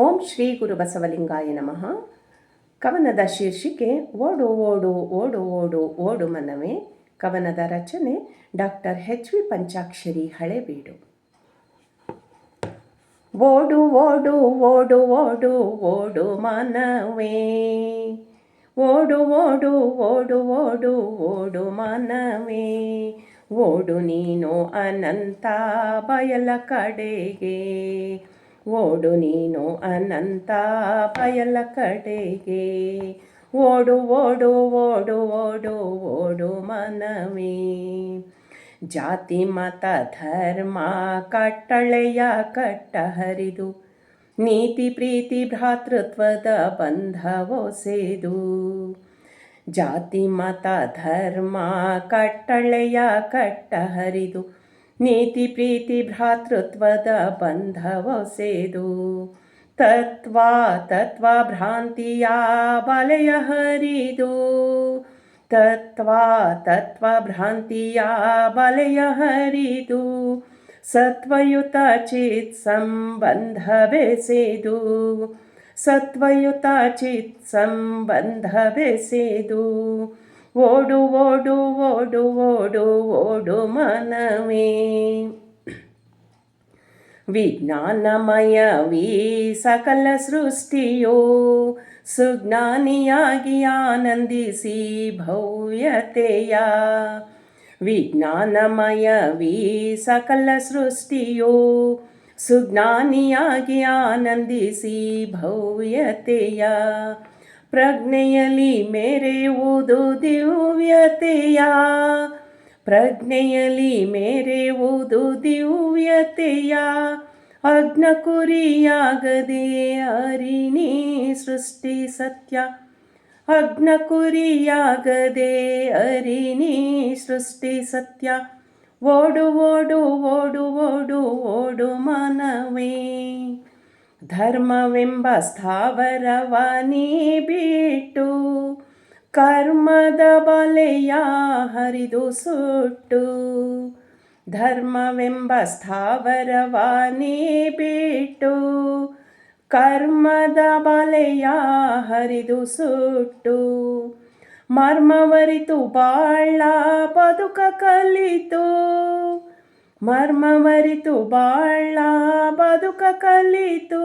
ಓಂ ಶ್ರೀ ಗುರು ಬಸವಲಿಂಗಾಯ ನಮಃ. ಕವನದ ಶೀರ್ಷಿಕೆ ಓಡು ಓಡು ಓಡು ಓಡು ಓಡು ಮನವೇ. ಕವನದ ರಚನೆ ಡಾಕ್ಟರ್ HV ಪಂಚಾಕ್ಷರಿ ಹಳೇಬೀಡು. ಓಡು ಓಡು ಓಡು ಓಡು ಓಡು ಮನವೇ, ಓಡು ಓಡು ಓಡು ಓಡು ಓಡು ಮನವೇ, ಓಡು ನೀನು ಅನಂತ ಬಯಲ ಕಡೆಗೆ, ಓಡು ನೀನು ಅನಂತ ಬಯಲ ಕಡೆಗೆ, ಓಡು ಓಡು ಓಡು ಓಡು ಓಡು ಮನವೇ. ಜಾತಿ ಮತ ಧರ್ಮ ಕಟ್ಟಳೆಯ ಕಟ್ಟ ಹರಿದು, ನೀತಿ ಪ್ರೀತಿ ಭ್ರಾತೃತ್ವದ ಬಂಧವೋ ಸೇದು. ಜಾತಿ ಮತ ಧರ್ಮ ಕಟ್ಟಳೆಯ ಕಟ್ಟ ಹರಿದು, ನೀತಿ ಪ್ರೀತಿ ಭ್ರಾತೃತ್ವದ ಬಂಧವ ಸೇದು. ತತ್ವ ಭ್ರಾಂತಿಯ ಬಲೆಯ ಹರಿದು, ತತ್ವ ಭ್ರಾಂತಿಯ ಬಲೆಯ ಹರಿದು, ಸತ್ವಯುತ ಚಿತ್ ಸಂಬಂಧ ಬೆಸೆದು, ಸತ್ವಯುತ ಚಿತ್ ಸಂಬಂಧ ಬೆಸೆದು. ಓಡು ಓಡು ಓಡು ಓಡು ಓಡು ಮನವೇ. ವಿಜ್ಞಾನಮಯವೀ ಸಕಲ ಸೃಷ್ಟಿಯೋ, ಸುಜ್ಞಾನಿಯಾಗಿ ಆನಂದಿಸಿ ಭವ್ಯತೆಯ. ವಿಜ್ಞಾನಮಯವೀ ಸಕಲ ಸೃಷ್ಟಿಯೋ, ಸುಜ್ಞಾನಿಯಾಗಿ ಆನಂದಿಸಿ ಭವ್ಯತೆಯ. ಪ್ರಜ್ಞೆಯಲ್ಲಿ ಮೆರೆಯುವುದು ದಿವ್ಯತೆಯ, ಪ್ರಜ್ಞೆಯಲ್ಲಿ ಮೆರೆಯುವುದು ದಿವ್ಯತೆಯ. ಅಗ್ನ ಕುರಿಯಾಗದೆ ಅರಿನಿ ಸೃಷ್ಟಿ ಸತ್ಯ, ಅಗ್ನ ಕುರಿಯಾಗದೆ ಅರಿನಿ ಸೃಷ್ಟಿ ಸತ್ಯ. ಓಡು ಓಡು ಓಡು ಓಡು ಓಡು ಮನವೇ. ಧರ್ಮವೆಂಬ ಸ್ಥಾವರವನೇ ಬಿಟ್ಟು, ಕರ್ಮದ ಬಲೆಯ ಹರಿದು ಸುಟ್ಟು. ಧರ್ಮವೆಂಬ ಸ್ಥಾವರವನೇ ಬಿಟ್ಟು, ಕರ್ಮದ ಬಲೆಯ ಹರಿದು ಸುಟ್ಟು. ಮರ್ಮವರಿತು ಬಾಳ ಬದುಕ ಕಲಿತು, ಮರ್ಮವರಿತು ಬಾಳ ಬದುಕ ಕಲಿತು.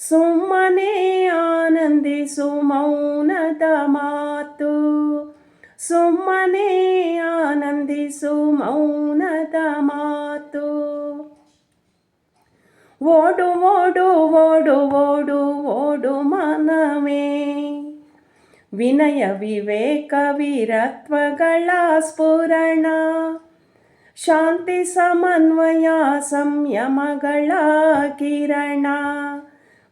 ಸುಮ್ಮನೆ ಆನಂದಿಸು ಮೌನದ ಮಾತು, ಸುಮ್ಮನೆ ಆನಂದಿಸು ಮೌನದ ಮಾತು. ಓಡು ಓಡು ಓಡು ಓಡು ಓಡು ಮನವೇ. ವಿನಯ ವಿವೇಕ ವೀರತ್ವಗಳ ಸ್ಫುರಣ, ಶಾಂತಿ ಸಮನ್ವಯ ಸಂಯಮಗಳ ಕಿರಣ.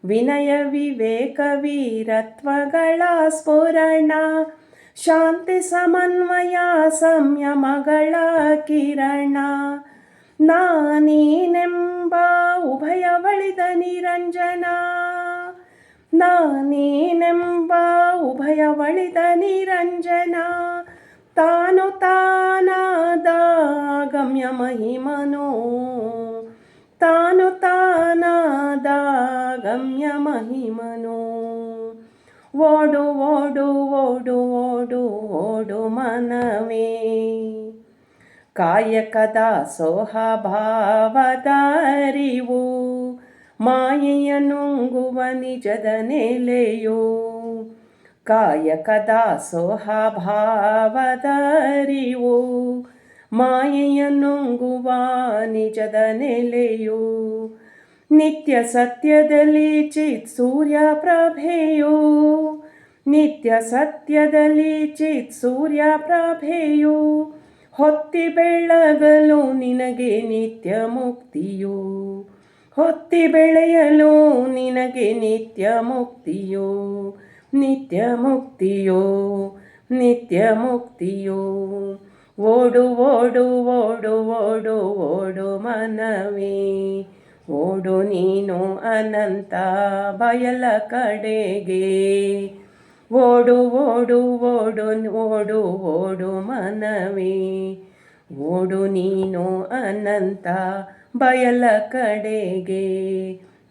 ವಿನಯ ವಿವೇಕ ವೀರತ್ವಗಳ ಸ್ಫುರಣ, ಶಾಂತಿ ಸಮನ್ವಯ ಸಂಯಮಗಳ ಕಿರಣ. ನಾನೀನೆಂಬ ಉಭಯವಳಿದ ನಿರಂಜನ, ನಾನೀನೆಂಬ ಉಭಯವಳಿದ ನಿರಂಜನ. ತಾನು ತಾನಾದ ಗಮ್ಯ ಮಹಿಮನೋ, ತಾನು ತಾನಾದ ಗಮ್ಯ ಮಹಿಮನೋ. ಓಡು ಓಡು ಓಡು ಓಡು ಓಡು ಮನವೇ. ಕಾಯಕದ ಸೋಹಭಾವದ ಅರಿವು, ಮಾಯೆಯ ನುಂಗುವ ನಿಜದ ನೆಲೆಯೋ. ಕಾಯಕದ ಸೋಹಭಾವದ ಅರಿವು, ಮಾಯೆಯ ನುಂಗುವ ನಿಜದ ನೆಲೆಯು. ನಿತ್ಯ ಸತ್ಯದಲ್ಲಿ ಚಿತ್ ಸೂರ್ಯ ಪ್ರಭೆಯು, ನಿತ್ಯ ಸತ್ಯದಲ್ಲಿ ಚಿತ್ ಸೂರ್ಯ ಪ್ರಭೆಯು. ಹೊತ್ತಿ ಬೆಳಗಲು ನಿನಗೆ ನಿತ್ಯ ಮುಕ್ತಿಯು, ಹೊತ್ತಿ ಬೆಳೆಯಲು ನಿನಗೆ ನಿತ್ಯ ಮುಕ್ತಿಯೋ. ನಿತ್ಯ ಮುಕ್ತಿಯೋ ನಿತ್ಯ ಮುಕ್ತಿಯೋ. ಓಡು ಓಡು ಓಡು ಓಡು ಓಡು ಮನವೇ. ಓಡು ನೀನು ಅನಂತ ಬಯಲ ಕಡೆಗೆ, ಓಡು ಓಡು ಓಡು ಓಡು ಓಡು ಮನವೇ. ಓಡು ನೀನು ಅನಂತ ಬಯಲ ಕಡೆಗೆ,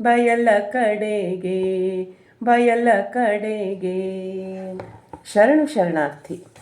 ಬಯಲ ಕಡೆಗೆ ಬಯಲ ಕಡೆಗೆ. ಶರಣು ಶರಣಾರ್ಥಿ.